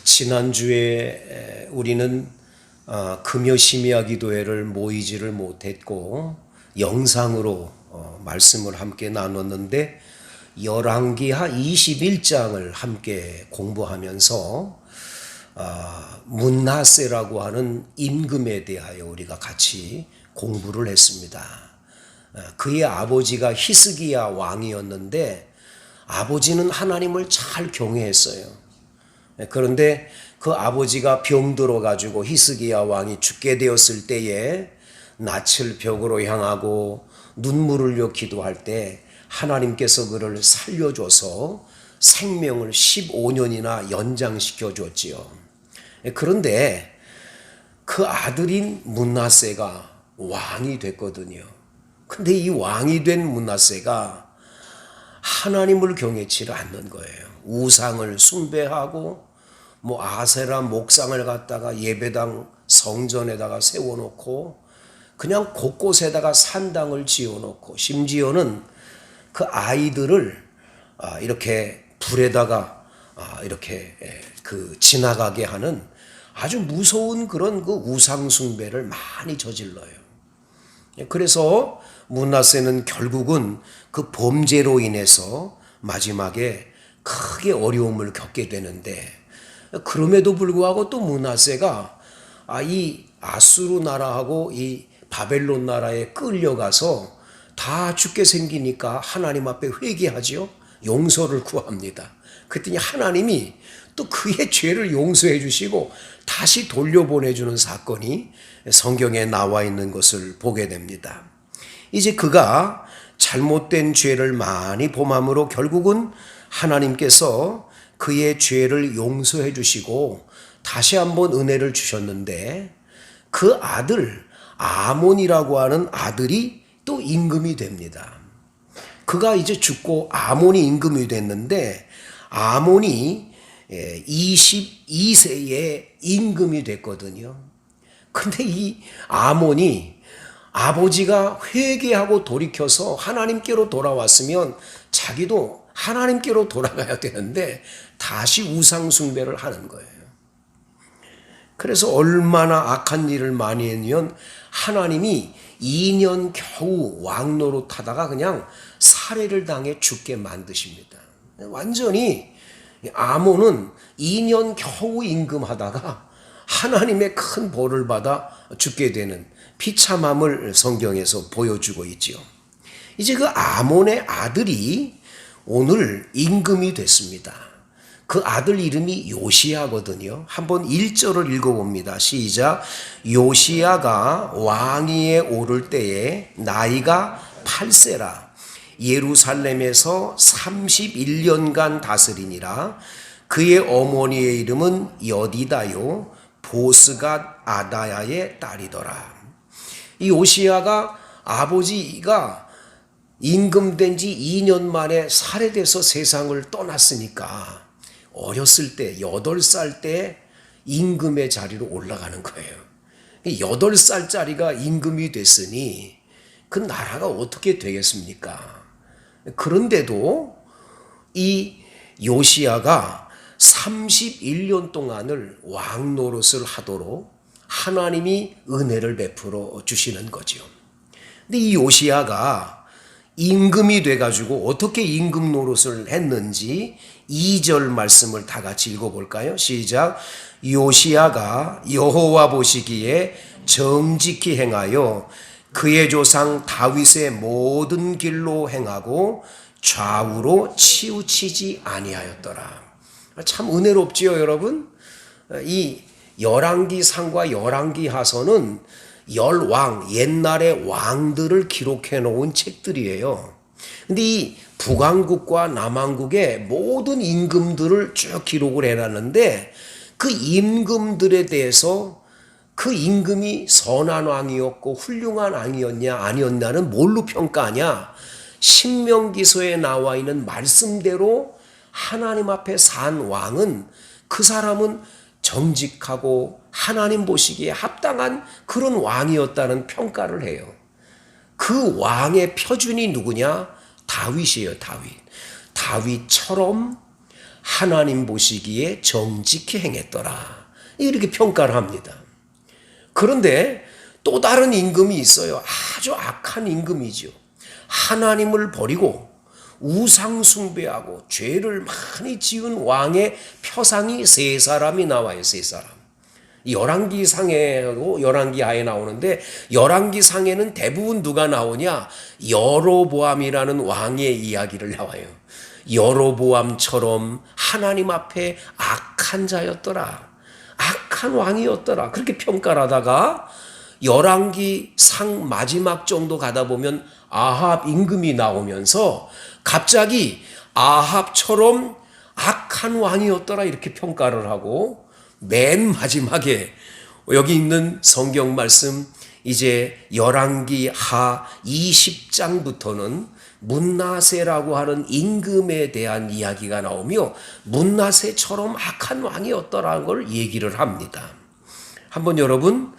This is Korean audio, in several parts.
지난주에 우리는 금요 심야 기도회를 모이지를 못했고 영상으로 말씀을 함께 나눴는데 열왕기하 21장을 함께 공부하면서 문하세라고 하는 임금에 대하여 우리가 같이 공부를 했습니다. 그의 아버지가 히스기야 왕이었는데 아버지는 하나님을 잘 경외했어요. 그런데 그 아버지가 병들어 가지고 히스기야 왕이 죽게 되었을 때에 낯을 벽으로 향하고 눈물을 흘려 기도할 때 하나님께서 그를 살려줘서 생명을 15년이나 연장시켜 줬지요. 그런데 그 아들인 므낫세가 왕이 됐거든요. 근데 이 왕이 된 므낫세가 하나님을 경외치를 않는 거예요. 우상을 숭배하고 아세라 목상을 갖다가 예배당 성전에다가 세워놓고 그냥 곳곳에다가 산당을 지어놓고 심지어는 그 아이들을 이렇게 불에다가 이렇게 지나가게 하는 아주 무서운 그런 그 우상 숭배를 많이 저질러요. 그래서 므낫세는 결국은 그 범죄로 인해서 마지막에 크게 어려움을 겪게 되는데, 그럼에도 불구하고 또 므낫세가 이 아수르 나라하고 이 바벨론 나라에 끌려가서 다 죽게 생기니까 하나님 앞에 회개하지요. 용서를 구합니다. 그랬더니 하나님이 또 그의 죄를 용서해 주시고 다시 돌려보내주는 사건이 성경에 나와 있는 것을 보게 됩니다. 이제 그가 잘못된 죄를 많이 범함으로 결국은 하나님께서 그의 죄를 용서해 주시고 다시 한번 은혜를 주셨는데, 그 아들 아몬이라고 하는 아들이 또 임금이 됩니다. 그가 이제 죽고 아몬이 임금이 됐는데 아몬이 22세에 임금이 됐거든요. 근데 이 아몬이 아버지가 회개하고 돌이켜서 하나님께로 돌아왔으면 자기도 하나님께로 돌아가야 되는데 다시 우상 숭배를 하는 거예요. 그래서 얼마나 악한 일을 많이 했냐면 하나님이 2년 겨우 왕 노릇하다가 그냥 살해를 당해 죽게 만드십니다. 완전히 아몬은 2년 겨우 임금하다가 하나님의 큰 벌을 받아 죽게 되는 비참함을 성경에서 보여주고 있지요. 이제 그 아몬의 아들이 오늘 임금이 됐습니다. 그 아들 이름이 요시야거든요. 한번 1절을 읽어봅니다. 시작. 요시야가 왕위에 오를 때에 나이가 8세라. 예루살렘에서 31년간 다스리니라. 그의 어머니의 이름은 여디다요 보스갓 아다야의 딸이더라. 이 요시야가 아버지가 임금된 지 2년 만에 살해돼서 세상을 떠났으니까 어렸을 때 8살 때 임금의 자리로 올라가는 거예요. 8살짜리가 임금이 됐으니 그 나라가 어떻게 되겠습니까? 그런데도 이 요시야가 31년 동안을 왕 노릇을 하도록 하나님이 은혜를 베풀어 주시는 거죠. 근데 이 요시야가 임금이 돼가지고 어떻게 임금 노릇을 했는지 2절 말씀을 다 같이 읽어볼까요? 시작. 요시야가 여호와 보시기에 정직히 행하여 그의 조상 다윗의 모든 길로 행하고 좌우로 치우치지 아니하였더라. 참 은혜롭지요, 여러분? 이 열왕기상과 열왕기하서는 열왕, 옛날의 왕들을 기록해 놓은 책들이에요. 근데 이 북왕국과 남왕국의 모든 임금들을 쭉 기록을 해놨는데 그 임금들에 대해서 그 임금이 선한 왕이었고 훌륭한 왕이었냐 아니었냐는 뭘로 평가하냐? 신명기서에 나와 있는 말씀대로 하나님 앞에 산 왕은 그 사람은 정직하고 하나님 보시기에 합당한 그런 왕이었다는 평가를 해요. 그 왕의 표준이 누구냐? 다윗이에요. 다윗. 다윗처럼 하나님 보시기에 정직히 행했더라. 이렇게 평가를 합니다. 그런데 또 다른 임금이 있어요. 아주 악한 임금이죠. 하나님을 버리고 우상 숭배하고 죄를 많이 지은 왕의 표상이 세 사람이 나와요. 세 사람. 열왕기상에하고 열왕기하에 나오는데, 열왕기상에는 대부분 누가 나오냐? 여로보암이라는 왕의 이야기를 나와요. 여로보암처럼 하나님 앞에 악한 자였더라. 악한 왕이었더라. 그렇게 평가를 하다가 열왕기상 마지막 정도 가다 보면 아합 임금이 나오면서 갑자기 아합처럼 악한 왕이었더라 이렇게 평가를 하고, 맨 마지막에 여기 있는 성경 말씀 이제 열왕기하 20장부터는 문나세라고 하는 임금에 대한 이야기가 나오며 문나세처럼 악한 왕이었더라는 걸 얘기를 합니다. 한번 여러분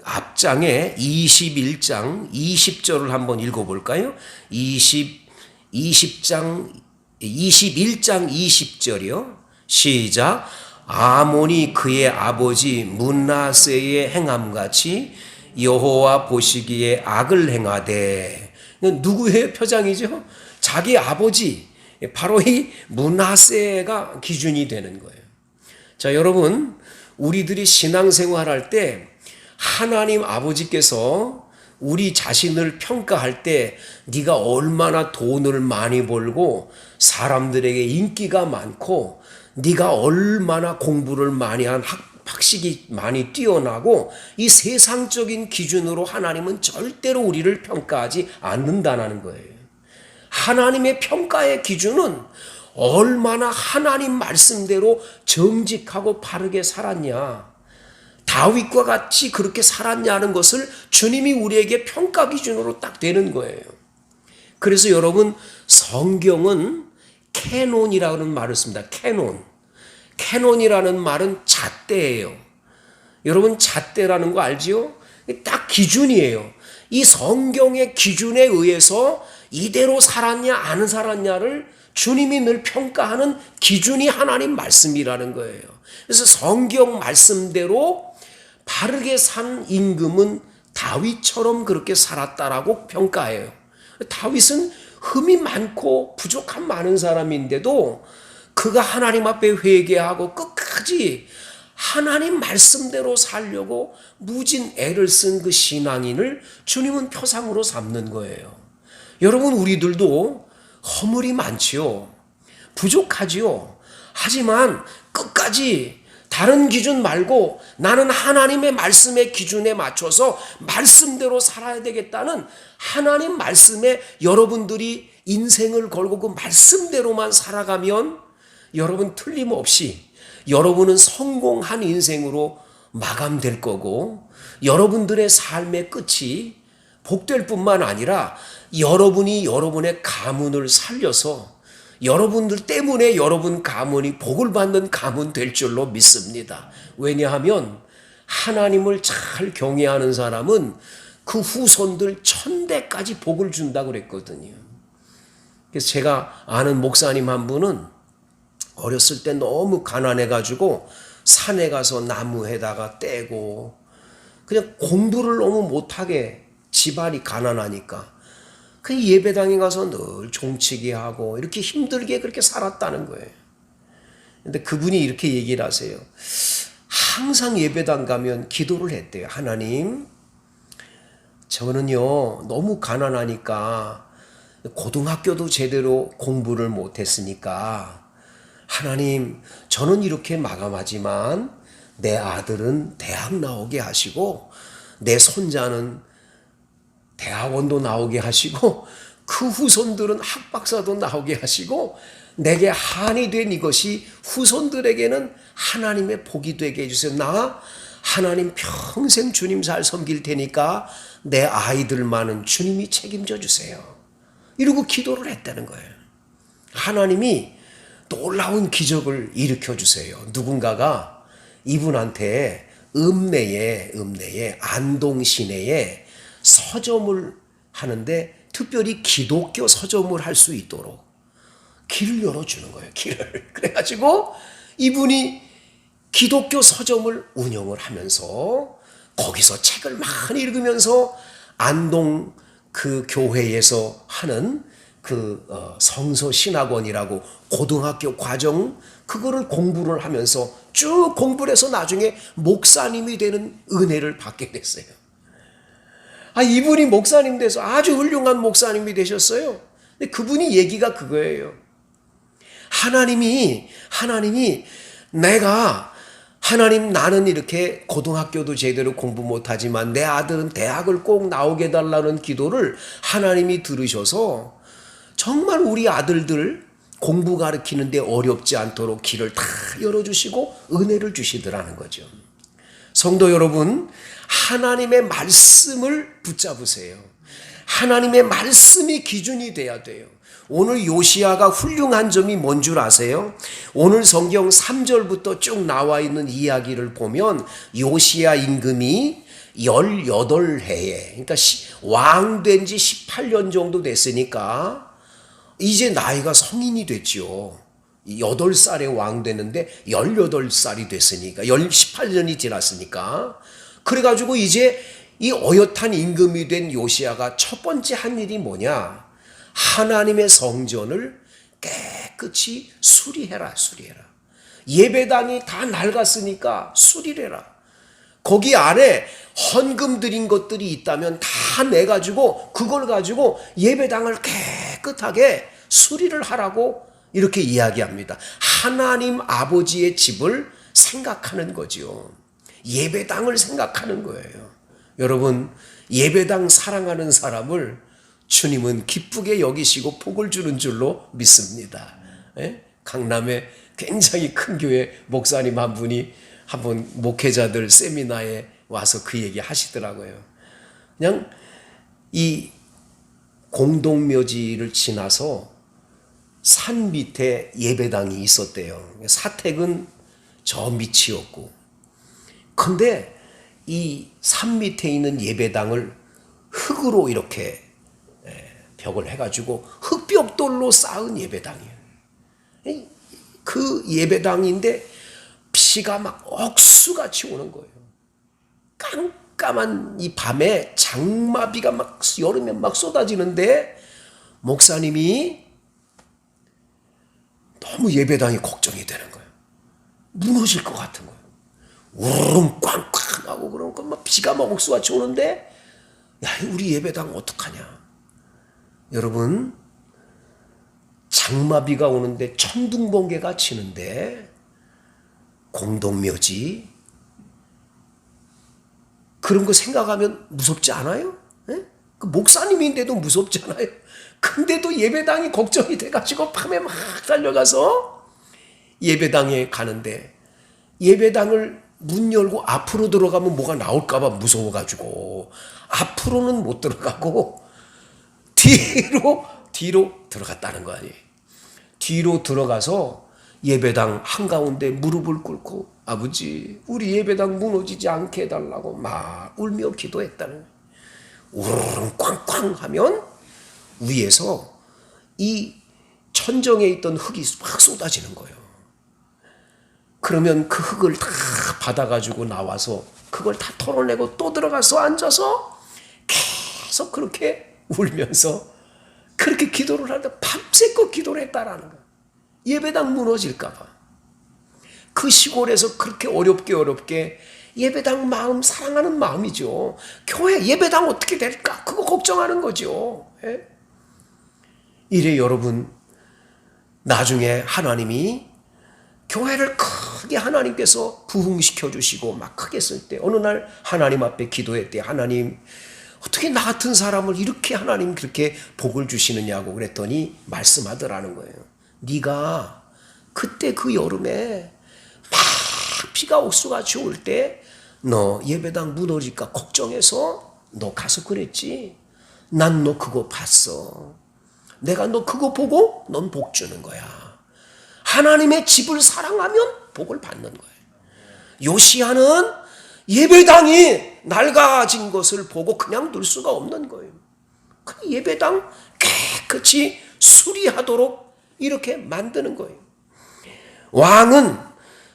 앞장에 21장 20절을 한번 읽어볼까요? 21장 20절이요. 시작. 아몬이 그의 아버지 문나세의 행함같이 여호와 보시기에 악을 행하되, 누구의 표장이죠? 자기 아버지, 바로 이 문나세가 기준이 되는 거예요. 자, 여러분, 우리들이 신앙생활할 때 하나님 아버지께서 우리 자신을 평가할 때 네가 얼마나 돈을 많이 벌고 사람들에게 인기가 많고 네가 얼마나 공부를 많이 한 학식이 많이 뛰어나고, 이 세상적인 기준으로 하나님은 절대로 우리를 평가하지 않는다는 거예요. 하나님의 평가의 기준은 얼마나 하나님 말씀대로 정직하고 바르게 살았냐, 다윗과 같이 그렇게 살았냐는 것을 주님이 우리에게 평가 기준으로 딱 되는 거예요. 그래서 여러분, 성경은 캐논이라는 말을 씁니다. 캐논이라는 말은 잣대예요. 여러분, 잣대라는 거 알지요? 딱 기준이에요. 이 성경의 기준에 의해서 이대로 살았냐 안 살았냐를 주님이 늘 평가하는 기준이 하나님 말씀이라는 거예요. 그래서 성경 말씀대로 바르게 산 임금은 다윗처럼 그렇게 살았다라고 평가해요. 다윗은 흠이 많고 부족한 많은 사람인데도 그가 하나님 앞에 회개하고 끝까지 하나님 말씀대로 살려고 무진 애를 쓴 그 신앙인을 주님은 표상으로 삼는 거예요. 여러분, 우리들도 허물이 많지요. 부족하지요. 하지만 끝까지 다른 기준 말고 나는 하나님의 말씀의 기준에 맞춰서 말씀대로 살아야 되겠다는 하나님 말씀에 여러분들이 인생을 걸고 그 말씀대로만 살아가면 여러분 틀림없이 여러분은 성공한 인생으로 마감될 거고, 여러분들의 삶의 끝이 복될 뿐만 아니라 여러분이 여러분의 가문을 살려서 여러분들 때문에 여러분 가문이 복을 받는 가문 될 줄로 믿습니다. 왜냐하면 하나님을 잘 경외하는 사람은 그 후손들 1000대까지 복을 준다고 그랬거든요. 그래서 제가 아는 목사님 한 분은 어렸을 때 너무 가난해가지고 산에 가서 나무에다가 떼고 그냥 공부를 너무 못하게, 집안이 가난하니까 그 예배당에 가서 늘 종치기 하고 이렇게 힘들게 그렇게 살았다는 거예요. 근데 그분이 이렇게 얘기를 하세요. 항상 예배당 가면 기도를 했대요. 하나님, 저는요 너무 가난하니까 고등학교도 제대로 공부를 못했으니까 하나님, 저는 이렇게 마감하지만 내 아들은 대학 나오게 하시고 내 손자는 대학원도 나오게 하시고 그 후손들은 학박사도 나오게 하시고 내게 한이 된 이것이 후손들에게는 하나님의 복이 되게 해주세요. 나 하나님 평생 주님 잘 섬길 테니까 내 아이들만은 주님이 책임져 주세요. 이러고 기도를 했다는 거예요. 하나님이 놀라운 기적을 일으켜 주세요. 누군가가 이분한테 읍내에 안동 시내에 서점을 하는데 특별히 기독교 서점을 할 수 있도록 길을 열어주는 거예요. 길을. 그래가지고 이분이 기독교 서점을 운영을 하면서 거기서 책을 많이 읽으면서 안동 그 교회에서 하는 그 성서 신학원이라고 고등학교 과정 그거를 공부를 하면서 쭉 공부를 해서 나중에 목사님이 되는 은혜를 받게 됐어요. 이분이 목사님 돼서 아주 훌륭한 목사님이 되셨어요. 근데 그분이 얘기가 그거예요. 하나님이 하나님 나는 이렇게 고등학교도 제대로 공부 못하지만 내 아들은 대학을 꼭 나오게 해달라는 기도를 하나님이 들으셔서 정말 우리 아들들 공부 가르치는데 어렵지 않도록 길을 다 열어주시고 은혜를 주시더라는 거죠. 성도 여러분, 하나님의 말씀을 붙잡으세요. 하나님의 말씀이 기준이 돼야 돼요. 오늘 요시야가 훌륭한 점이 뭔 줄 아세요? 오늘 성경 3절부터 쭉 나와 있는 이야기를 보면 요시야 임금이 18해에 그러니까 왕된 지 18년 정도 됐으니까 이제 나이가 성인이 됐죠. 8살에 왕 되는데 18살이 됐으니까 18년이 지났으니까 그래가지고 이제 이 어엿한 임금이 된 요시야가 첫 번째 한 일이 뭐냐? 하나님의 성전을 깨끗이 수리해라. 예배당이 다 낡았으니까 수리를 해라. 거기 안에 헌금 드린 것들이 있다면 다 내가지고 그걸 가지고 예배당을 깨끗하게 수리를 하라고 이렇게 이야기합니다. 하나님 아버지의 집을 생각하는 거지요. 예배당을 생각하는 거예요. 여러분, 예배당 사랑하는 사람을 주님은 기쁘게 여기시고 복을 주는 줄로 믿습니다. 강남에 굉장히 큰 교회 목사님 한 분이 한번 목회자들 세미나에 와서 그 얘기 하시더라고요. 그냥 이 공동묘지를 지나서 산 밑에 예배당이 있었대요. 사택은 저 밑이었고. 근데 이 산 밑에 있는 예배당을 흙으로 이렇게 벽을 해가지고 흙벽돌로 쌓은 예배당이에요. 그 예배당인데 비가 막 억수같이 오는 거예요. 깜깜한 이 밤에 장마비가 막 여름에 막 쏟아지는데 목사님이 너무 예배당이 걱정이 되는 거예요. 무너질 것 같은 거예요. 우르릉 꽝꽝 하고 그런 거 막 비가 막 억수같이 오는데 야, 우리 예배당 어떡하냐. 여러분, 장마비가 오는데 천둥번개가 치는데 공동묘지 그런 거 생각하면 무섭지 않아요? 그 목사님인데도 무섭지 않아요? 근데도 예배당이 걱정이 돼가지고 밤에 막 달려가서 예배당에 가는데 예배당을 문 열고 앞으로 들어가면 뭐가 나올까봐 무서워가지고 앞으로는 못 들어가고 뒤로 들어갔다는 거 아니에요. 뒤로 들어가서 예배당 한가운데 무릎을 꿇고 아버지 우리 예배당 무너지지 않게 해달라고 막 울며 기도했다는 거예요. 우르릉 꽝꽝 하면 위에서 이 천정에 있던 흙이 막 쏟아지는 거예요. 그러면 그 흙을 다 받아가지고 나와서 그걸 다 털어내고 또 들어가서 앉아서 계속 그렇게 울면서 그렇게 기도를 하는데 밤새껏 기도를 했다라는 거예요. 예배당 무너질까봐. 그 시골에서 그렇게 어렵게 예배당 마음 사랑하는 마음이죠. 교회 예배당 어떻게 될까? 그거 걱정하는 거죠. 이래 여러분, 나중에 하나님이 교회를 크게 하나님께서 부흥시켜 주시고 막 크게 쓸 때 어느 날 하나님 앞에 기도했대. 하나님 어떻게 나 같은 사람을 이렇게 하나님 그렇게 복을 주시느냐고 그랬더니 말씀하더라는 거예요. 네가 그때 그 여름에 막 비가 옥수같이 올 때 너 예배당 무너질까 걱정해서 너 가서 그랬지. 난 너 그거 봤어. 내가 너 그거 보고 넌 복 주는 거야. 하나님의 집을 사랑하면 복을 받는 거예요. 요시야는 예배당이 낡아진 것을 보고 그냥 둘 수가 없는 거예요. 그 예배당 깨끗이 수리하도록 이렇게 만드는 거예요. 왕은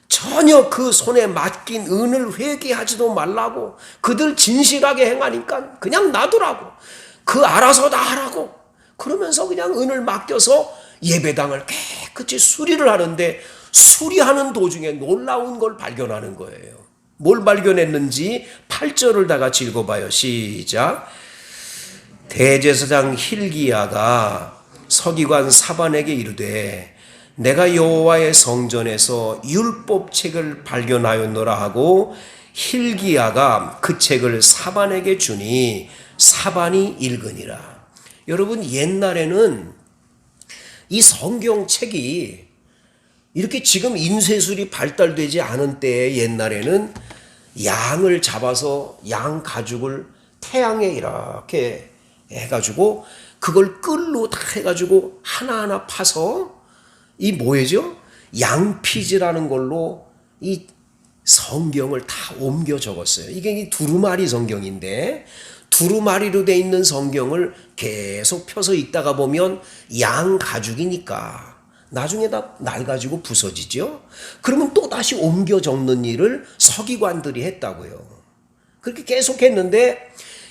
전혀 그 손에 맡긴 은을 회개하지도 말라고, 그들 진실하게 행하니까 그냥 놔두라고, 그 알아서 다 하라고, 그러면서 그냥 은을 맡겨서 예배당을 깨끗이 수리를 하는데, 수리하는 도중에 놀라운 걸 발견하는 거예요. 뭘 발견했는지 8절을 다 같이 읽어봐요. 시작. 대제사장 hil기야가 서기관 사반에게 이르되 내가 여호와의 성전에서 율법책을 발견하였노라 하고 hil기야가 그 책을 사반에게 주니 사반이 읽으니라. 여러분, 옛날에는 이 성경책이 이렇게 지금 인쇄술이 발달되지 않은 때에, 옛날에는 양을 잡아서 양 가죽을 태양에 이렇게 해가지고 그걸 끌로 다 해가지고 하나하나 파서 이 뭐예요? 양피지라는 걸로 이 성경을 다 옮겨 적었어요. 이게 이 두루마리 성경인데, 두루마리로 돼 있는 성경을 계속 펴서 읽다가 보면 양 가죽이니까 나중에 다 낡아지고 부서지죠. 그러면 또 다시 옮겨 적는 일을 서기관들이 했다고요. 그렇게 계속 했는데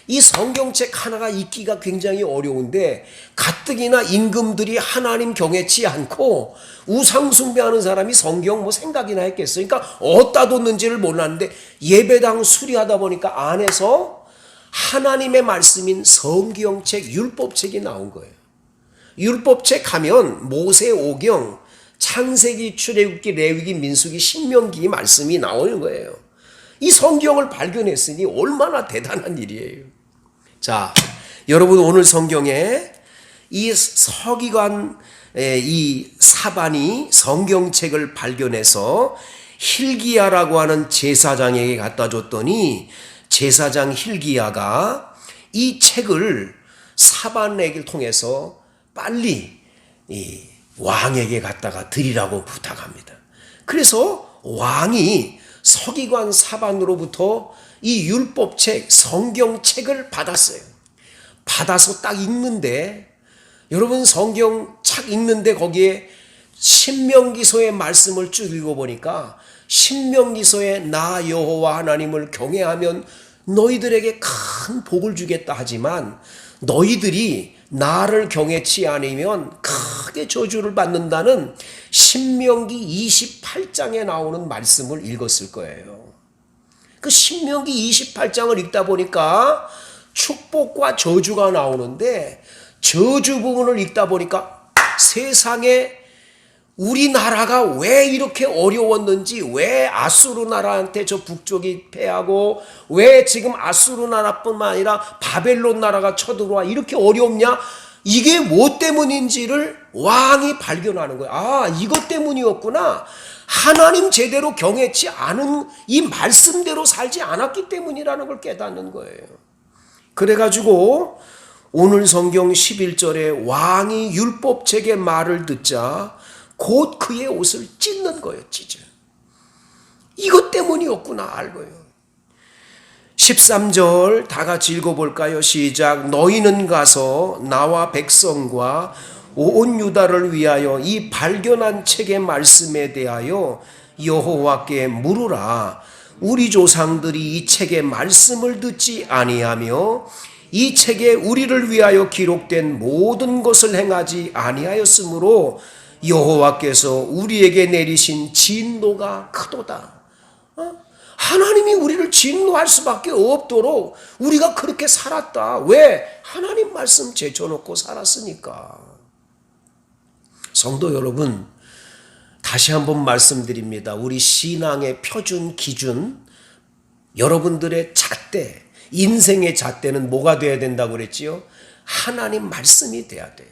이 성경책 하나가 읽기가 굉장히 어려운데, 가뜩이나 임금들이 하나님 경외치 않고 우상 숭배하는 사람이 성경 뭐 생각이나 했겠어요. 그러니까 어디다 뒀는지를 몰랐는데 예배당 수리하다 보니까 안에서 하나님의 말씀인 성경책, 율법책이 나온 거예요. 율법책 하면 모세오경, 창세기, 출애굽기, 레위기, 민수기, 신명기 말씀이 나오는 거예요. 이 성경을 발견했으니 얼마나 대단한 일이에요. 자, 여러분, 오늘 성경에 이 서기관 이 사반이 성경책을 발견해서 hil기야라고 하는 제사장에게 갖다 줬더니, 제사장 hil기야가 이 책을 사반에게 통해서 빨리 이 왕에게 갖다가 드리라고 부탁합니다. 그래서 왕이 서기관 사반으로부터 이 율법책, 성경책을 받았어요. 받아서 딱 읽는데, 여러분, 성경 착 읽는데 거기에 신명기서의 말씀을 쭉 읽어보니까, 신명기서에 나 여호와 하나님을 경외하면 너희들에게 큰 복을 주겠다 하지만, 너희들이 나를 경외치 않으면 크게 저주를 받는다는 신명기 28장에 나오는 말씀을 읽었을 거예요. 그 신명기 28장을 읽다 보니까 축복과 저주가 나오는데, 저주 부분을 읽다 보니까 세상에 우리나라가 왜 이렇게 어려웠는지, 왜 아수르 나라한테 저 북쪽이 패하고, 왜 지금 아수르 나라뿐만 아니라 바벨론 나라가 쳐들어와 이렇게 어렵냐, 이게 뭐 때문인지를 왕이 발견하는 거예요. 아, 이것 때문이었구나. 하나님 제대로 경외치 않은, 이 말씀대로 살지 않았기 때문이라는 걸 깨닫는 거예요. 그래가지고 오늘 성경 11절에 왕이 율법책의 말을 듣자 곧 그의 옷을 찢는 거예요. 찢어. 이것 때문이었구나 알고요. 13절 다 같이 읽어볼까요? 시작. 너희는 가서 나와 백성과 온 유다를 위하여 이 발견한 책의 말씀에 대하여 여호와께 물으라. 우리 조상들이 이 책의 말씀을 듣지 아니하며 이 책에 우리를 위하여 기록된 모든 것을 행하지 아니하였으므로 여호와께서 우리에게 내리신 진노가 크도다. 하나님이 우리를 진노할 수밖에 없도록 우리가 그렇게 살았다. 왜? 하나님 말씀 제쳐놓고 살았으니까. 성도 여러분, 다시 한번 말씀드립니다. 우리 신앙의 표준 기준, 여러분들의 잣대, 인생의 잣대는 뭐가 돼야 된다고 그랬지요? 하나님 말씀이 돼야 돼요.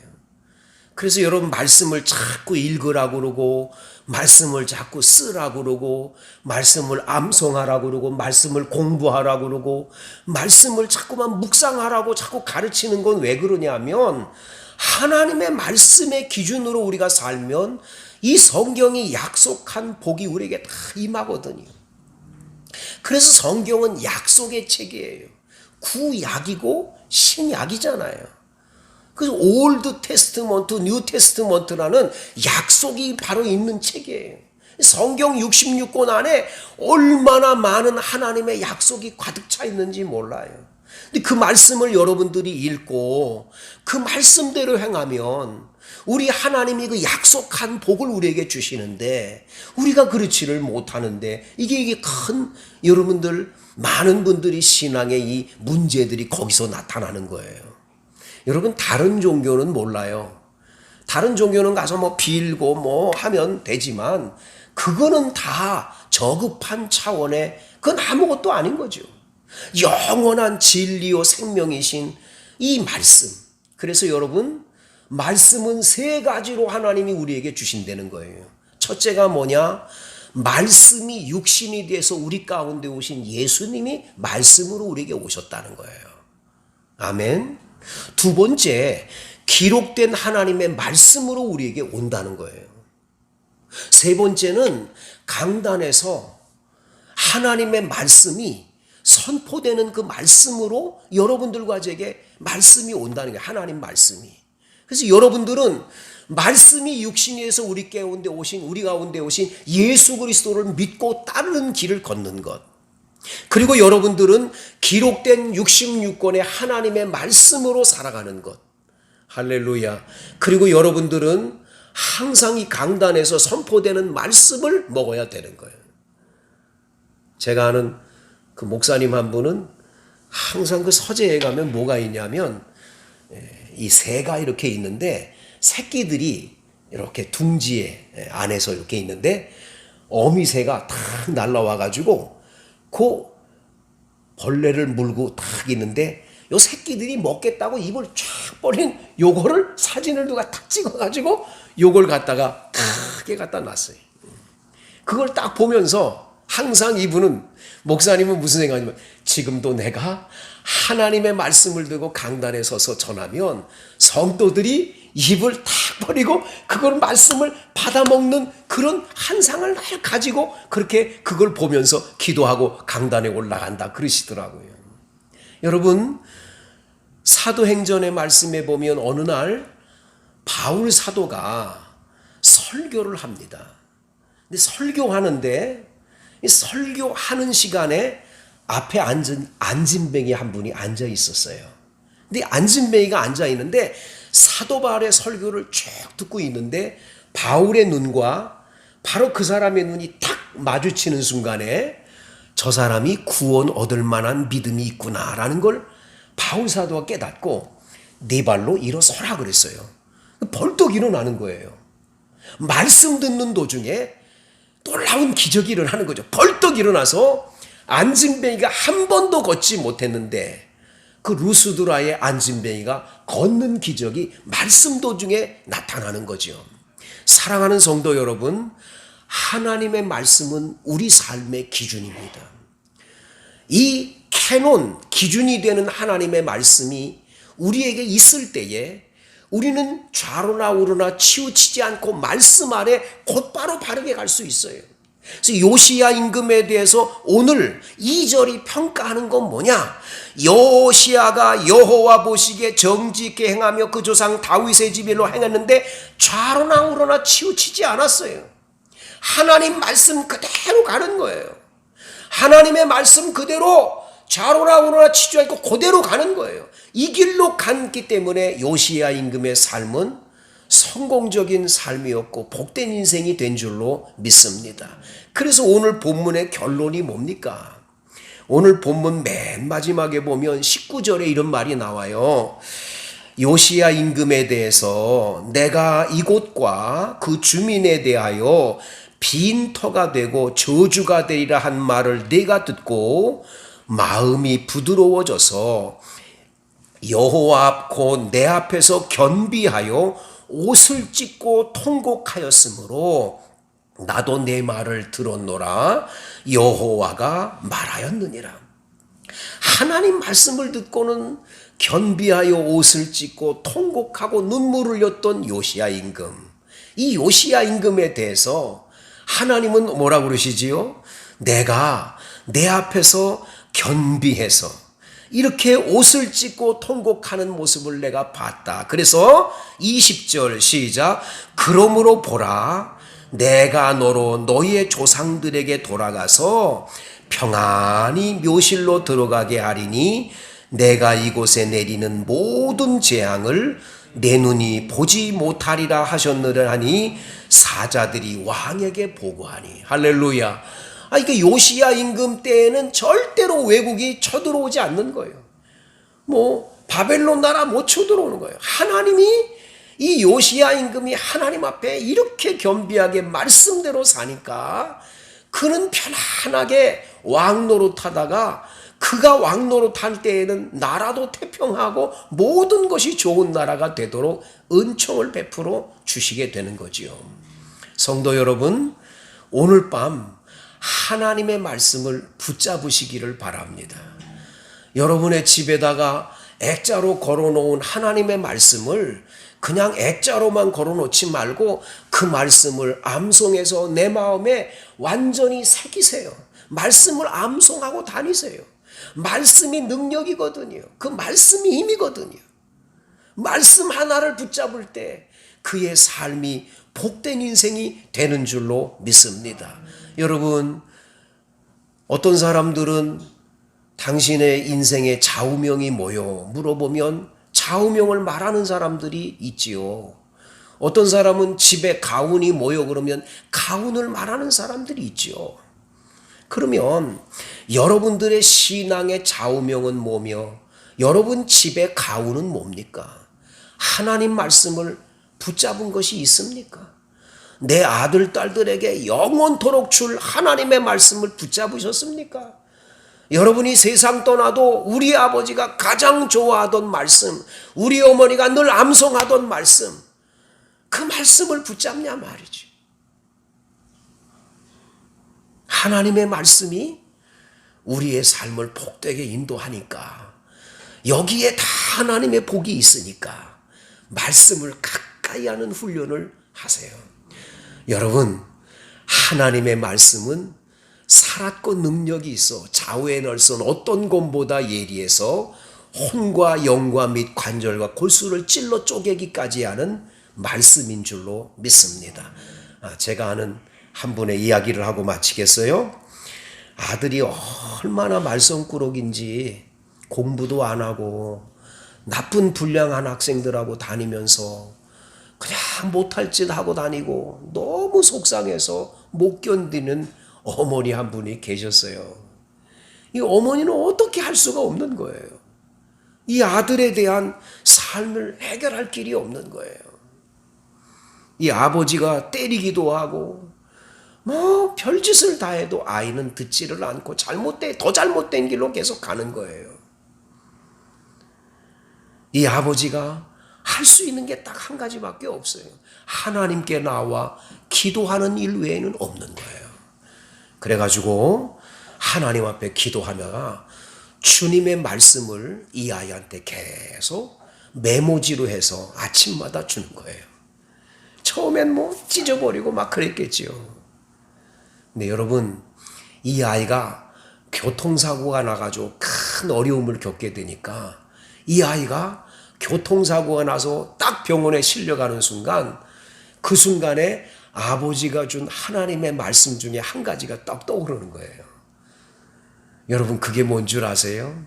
그래서 여러분, 말씀을 자꾸 읽으라고 그러고, 말씀을 자꾸 쓰라고 그러고, 말씀을 암송하라고 그러고, 말씀을 공부하라고 그러고, 말씀을 자꾸만 묵상하라고 자꾸 가르치는 건 왜 그러냐면, 하나님의 말씀의 기준으로 우리가 살면 이 성경이 약속한 복이 우리에게 다 임하거든요. 그래서 성경은 약속의 책이에요. 구약이고 신약이잖아요. 그래서 올드 테스트먼트, 뉴 테스트먼트라는 약속이 바로 있는 책이에요. 성경 66권 안에 얼마나 많은 하나님의 약속이 가득 차 있는지 몰라요. 근데 그 말씀을 여러분들이 읽고 그 말씀대로 행하면 우리 하나님이 그 약속한 복을 우리에게 주시는데 우리가 그렇지를 못하는데 이게 큰 여러분들 많은 분들이 신앙의 이 문제들이 거기서 나타나는 거예요. 여러분 다른 종교는 몰라요. 다른 종교는 가서 뭐 빌고 뭐 하면 되지만 그거는 다 저급한 차원의 그건 아무것도 아닌 거죠. 영원한 진리요 생명이신 이 말씀. 그래서 여러분 말씀은 세 가지로 하나님이 우리에게 주신다는 거예요. 첫째가 뭐냐? 말씀이 육신이 돼서 우리 가운데 오신 예수님이 말씀으로 우리에게 오셨다는 거예요. 아멘. 두 번째, 기록된 하나님의 말씀으로 우리에게 온다는 거예요. 세 번째는 강단에서 하나님의 말씀이 선포되는 그 말씀으로 여러분들과 제게 말씀이 온다는 거예요. 하나님 말씀이. 그래서 여러분들은 말씀이 육신이 돼서 우리 가운데 오신 예수 그리스도를 믿고 따르는 길을 걷는 것. 그리고 여러분들은 기록된 66권의 하나님의 말씀으로 살아가는 것. 할렐루야. 그리고 여러분들은 항상 이 강단에서 선포되는 말씀을 먹어야 되는 거예요. 제가 아는 그 목사님 한 분은 항상 그 서재에 가면 뭐가 있냐면 이 새가 이렇게 있는데 새끼들이 이렇게 둥지에 안에서 이렇게 있는데 어미새가 탁 날라와 가지고 그 벌레를 물고 탁 있는데 요 새끼들이 먹겠다고 입을 쫙 벌린 요거를 사진을 누가 탁 찍어 가지고 요걸 갖다가 크게 갖다 놨어요. 그걸 딱 보면서 항상 이분은 목사님은 무슨 생각이냐면 지금도 내가 하나님의 말씀을 들고 강단에 서서 전하면 성도들이 입을 탁 버리고 그걸 말씀을 받아먹는 그런 환상을 날 가지고 그렇게 그걸 보면서 기도하고 강단에 올라간다 그러시더라고요. 여러분 사도행전의 말씀에 보면 어느 날 바울 사도가 설교를 합니다. 근데 설교하는데 이 설교하는 시간에 앞에 안진뱅이 한 분이 앉아 있었어요. 근데 안진뱅이가 앉아 있는데 사도 바울의 설교를 쭉 듣고 있는데 바울의 눈과 바로 그 사람의 눈이 탁 마주치는 순간에 저 사람이 구원 얻을 만한 믿음이 있구나라는 걸 바울 사도가 깨닫고 네 발로 일어서라 그랬어요. 벌떡 일어나는 거예요. 말씀 듣는 도중에 놀라운 기적이 일어나는 거죠. 벌떡 일어나서 안진뱅이가 한 번도 걷지 못했는데 그 루스드라의 안진뱅이가 걷는 기적이 말씀 도중에 나타나는 거죠. 사랑하는 성도 여러분, 하나님의 말씀은 우리 삶의 기준입니다. 이 캐논, 기준이 되는 하나님의 말씀이 우리에게 있을 때에 우리는 좌로나 우로나 치우치지 않고 말씀 아래 곧바로 바르게 갈 수 있어요. 그래서 요시야 임금에 대해서 오늘 2절이 평가하는 건 뭐냐? 요시야가 여호와 보시기에 정직하게 행하며 그 조상 다윗의 집일로 행했는데 좌로나 우로나 치우치지 않았어요. 하나님 말씀 그대로 가는 거예요. 하나님의 말씀 그대로 좌로나 우로나 치지 않고 그대로 가는 거예요. 이 길로 갔기 때문에 요시야 임금의 삶은 성공적인 삶이었고 복된 인생이 된 줄로 믿습니다. 그래서 오늘 본문의 결론이 뭡니까? 오늘 본문 맨 마지막에 보면 19절에 이런 말이 나와요. 요시야 임금에 대해서 내가 이곳과 그 주민에 대하여 빈터가 되고 저주가 되리라 한 말을 내가 듣고 마음이 부드러워져서 여호와 곧 내 앞에서 겸비하여 옷을 찢고 통곡하였으므로 나도 내 말을 들었노라 여호와가 말하였느니라. 하나님 말씀을 듣고는 겸비하여 옷을 찢고 통곡하고 눈물을 흘렸던 요시야 임금. 이 요시야 임금에 대해서 하나님은 뭐라고 그러시지요? 내가 내 앞에서 겸비해서 이렇게 옷을 찢고 통곡하는 모습을 내가 봤다. 그래서 20절 시작. 그러므로 보라, 내가 너로 너희의 조상들에게 돌아가서 평안히 묘실로 들어가게 하리니 내가 이곳에 내리는 모든 재앙을 내 눈이 보지 못하리라 하셨느라 하니 사자들이 왕에게 보고하니. 할렐루야. 이게 요시야 임금 때에는 절대로 외국이 쳐들어오지 않는 거예요. 바벨론 나라 못 쳐들어오는 거예요. 하나님이 이 요시야 임금이 하나님 앞에 이렇게 겸비하게 말씀대로 사니까 그는 편안하게 왕 노릇하다가 그가 왕 노릇할 때에는 나라도 태평하고 모든 것이 좋은 나라가 되도록 은총을 베풀어 주시게 되는 거지요. 성도 여러분, 오늘 밤 하나님의 말씀을 붙잡으시기를 바랍니다. 여러분의 집에다가 액자로 걸어놓은 하나님의 말씀을 그냥 액자로만 걸어놓지 말고 그 말씀을 암송해서 내 마음에 완전히 새기세요. 말씀을 암송하고 다니세요. 말씀이 능력이거든요. 그 말씀이 힘이거든요. 말씀 하나를 붙잡을 때 그의 삶이 복된 인생이 되는 줄로 믿습니다. 여러분, 어떤 사람들은 당신의 인생의 좌우명이 뭐요? 물어보면 좌우명을 말하는 사람들이 있지요. 어떤 사람은 집에 가훈이 뭐요? 그러면 가훈을 말하는 사람들이 있지요. 그러면 여러분들의 신앙의 좌우명은 뭐며 여러분 집의 가훈은 뭡니까? 하나님 말씀을 붙잡은 것이 있습니까? 내 아들, 딸들에게 영원토록 줄 하나님의 말씀을 붙잡으셨습니까? 여러분이 세상 떠나도 우리 아버지가 가장 좋아하던 말씀, 우리 어머니가 늘 암송하던 말씀, 그 말씀을 붙잡냐 말이지. 하나님의 말씀이 우리의 삶을 복되게 인도하니까 여기에 다 하나님의 복이 있으니까 말씀을 가까이 하는 훈련을 하세요. 여러분, 하나님의 말씀은 살았고 능력이 있어 좌우에 널선 어떤 곰보다 예리해서 혼과 영과 및 관절과 골수를 찔러 쪼개기까지 하는 말씀인 줄로 믿습니다. 제가 아는 한 분의 이야기를 하고 마치겠어요. 아들이 얼마나 말썽꾸러기인지 공부도 안 하고 나쁜 불량한 학생들하고 다니면서 그냥 못할 짓 하고 다니고 너무 속상해서 못 견디는 어머니 한 분이 계셨어요. 이 어머니는 어떻게 할 수가 없는 거예요. 이 아들에 대한 삶을 해결할 길이 없는 거예요. 이 아버지가 때리기도 하고 별짓을 다 해도 아이는 듣지를 않고 더 잘못된 길로 계속 가는 거예요. 이 아버지가 할 수 있는 게 딱 한 가지밖에 없어요. 하나님께 나와 기도하는 일 외에는 없는 거예요. 그래가지고 하나님 앞에 기도하다가 주님의 말씀을 이 아이한테 계속 메모지로 해서 아침마다 주는 거예요. 처음엔 찢어버리고 막 그랬겠지요. 근데 여러분, 이 아이가 교통사고가 나가지고 큰 어려움을 겪게 되니까 이 아이가 교통사고가 나서 딱 병원에 실려가는 순간 그 순간에 아버지가 준 하나님의 말씀 중에 한 가지가 딱 떠오르는 거예요. 여러분, 그게 뭔 줄 아세요?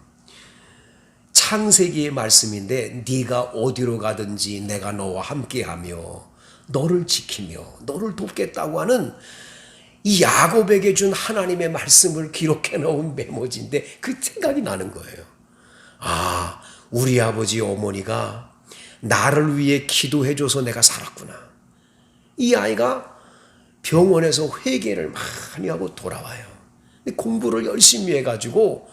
창세기의 말씀인데 네가 어디로 가든지 내가 너와 함께하며 너를 지키며 너를 돕겠다고 하는 이 야곱에게 준 하나님의 말씀을 기록해 놓은 메모지인데 그 생각이 나는 거예요. 우리 아버지 어머니가 나를 위해 기도해줘서 내가 살았구나. 이 아이가 병원에서 회개를 많이 하고 돌아와요. 공부를 열심히 해가지고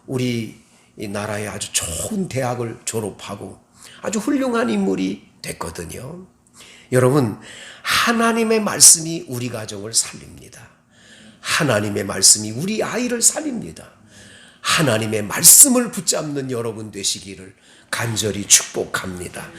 우리 이 나라의 아주 좋은 대학을 졸업하고 아주 훌륭한 인물이 됐거든요. 여러분, 하나님의 말씀이 우리 가정을 살립니다. 하나님의 말씀이 우리 아이를 살립니다. 하나님의 말씀을 붙잡는 여러분 되시기를 간절히 축복합니다.